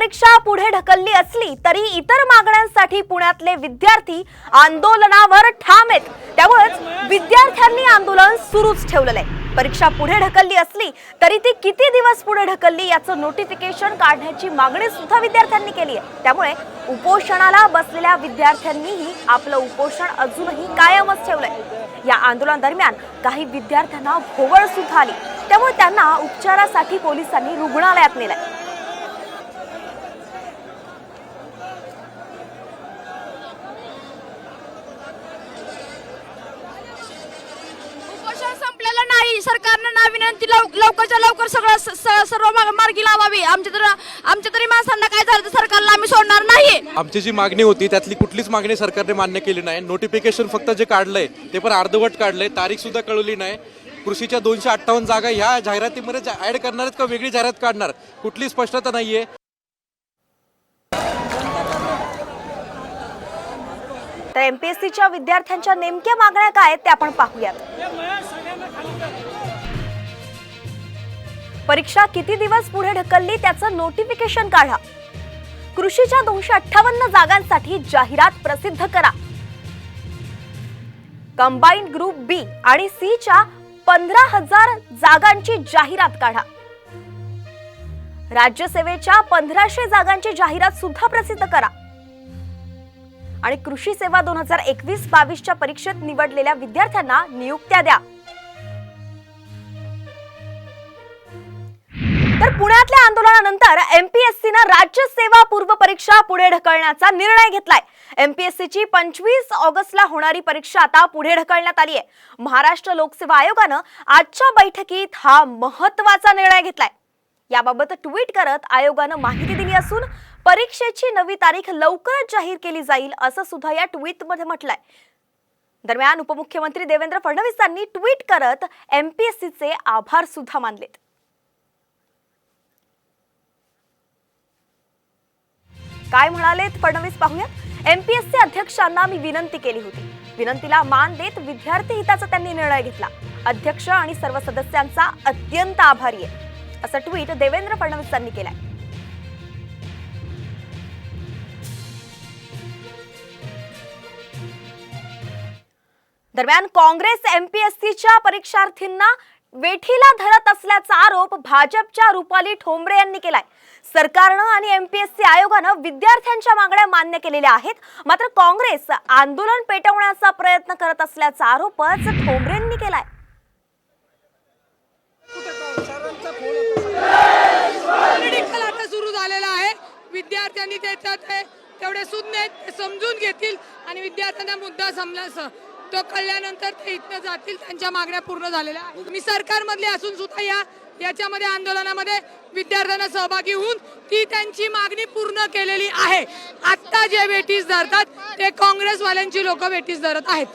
परीक्षा पुढे ढकलली असली तरी इतर मागण्यांसाठी पुण्यातले विद्यार्थी आंदोलनावर ठाम आहेत। त्यामुळे विद्यार्थ्यांनी आंदोलन सुरूच ठेवलेलं आहे। परीक्षा पुढे ढकलली असली तरी ती किती दिवस पुढे ढकलली याचं नोटिफिकेशन काढण्याची मागणी सुद्धा विद्यार्थ्यांनी केली आहे। त्यामुळे उपोषणाला बसलेल्या विद्यार्थ्यांनीही आपलं उपोषण अजूनही कायमच ठेवलंय। या आंदोलन दरम्यान काही विद्यार्थ्यांना भोवळ सुद्धा आली, त्यामुळे त्यांना उपचारासाठी पोलिसांनी रुग्णालयात नेलंय। संपलेला नाही, सरकारने ना विनंती लवकरच्या लवकर सर्व मार्गी लावावी। आमच्या तरी माणसांना काय झालं तर सरकारला आम्ही सोडणार नाही। आमची जी मागणी होती त्यातली कुठलीच मागणी सरकारने मान्य केली नाही। नोटिफिकेशन फक्त जे काढलंय ते पण अर्धवट काढलंय, तारीख सुद्धा कळवली नाही। कृषीच्या 258 जागा ह्या जाहिरातीमध्ये ऍड करणार आहेत का वेगळी जाहिरात काढणार, कुठली स्पष्टता नाहीये। तर एमपीएससीच्या विद्यार्थ्यांच्या नेमक्या मागण्या काय आहेत ते आपण पाहूयात। परीक्षा किती दिवस पुढे ढकलली त्याचं नोटिफिकेशन काढा। कृषीच्या 258 जागांसाठी जाहिरात प्रसिद्ध करा। कंबाईन्ड ग्रुप बी आणि सी च्या 15,000 जागांची जाहिरात काढा। राज्यसेवेच्या 1500 जागांची जाहिरात सुद्धा प्रसिद्ध करा। आणि कृषी सेवा 2021-22च्या परीक्षेत निवडलेल्या विद्यार्थ्यांना नियुक्त्या द्या। तर पुण्यातल्या आंदोलनानंतर एमपीएससीनं राज्य सेवा पूर्व परीक्षा पुढे ढकलण्याचा निर्णय घेतलाय। एमपीएससीची 25 ऑगस्टला होणारी परीक्षा आता पुढे ढकलण्यात आली आहे। महाराष्ट्र लोकसेवा आयोगानं आजच्या बैठकीत हा महत्त्वाचा निर्णय घेतलाय। याबाबत ट्विट करत आयोगानं माहिती दिली असून परीक्षेची नवी तारीख लवकरच जाहीर केली जाईल असं सुद्धा या ट्विटमध्ये म्हटलंय। दरम्यान उपमुख्यमंत्री देवेंद्र फडणवीस यांनी ट्विट करत एमपीएससीचे आभार सुद्धा मानलेत। काय म्हणालेत फडणवीस पाहूयात। एमपीएससी अध्यक्षांना मी विनंती केली होती, विनंतीला मान देत विद्यार्थी हिताचा त्यांनी निर्णय घेतला। अध्यक्ष आणि सर्व सदस्यांचा अत्यंत आभारी आहे असं ट्विट देवेंद्र फडणवीस यांनी केलंय। दरम्यान काँग्रेस एमपीएससीच्या परीक्षार्थींना वेठीला धरत असल्याचा आरोप भाजपच्या रुपाली ठोंबरे यांनी केलाय। सरकारनं आणि एमपीएससी आयोगानं विद्यार्थ्यांच्या मागण्या मान्य केलेल्या आहेत, मात्र काँग्रेस आंदोलन पेटवण्याचा प्रयत्न करत असल्याचा आरोपच ठोंबरेंनी केलाय। सुरू झालेला आहे, विद्यार्थ्यांनी त्याच्यात तेवढे सुज्ञ समजून घेतील आणि विद्यार्थ्यांना मुद्दा समजला तो कळल्यानंतर ते इथं जातील, त्यांच्या मागण्या पूर्ण झालेल्या आहेत। मी सरकारमधले असून सुद्धा याच्यामध्ये आंदोलनामध्ये विद्यार्थ्यांना सहभागी होऊन ती त्यांची मागणी पूर्ण केलेली आहे। आता जे वेठीस धरतात ते काँग्रेसवाल्यांची लोक वेठीस धरत आहेत।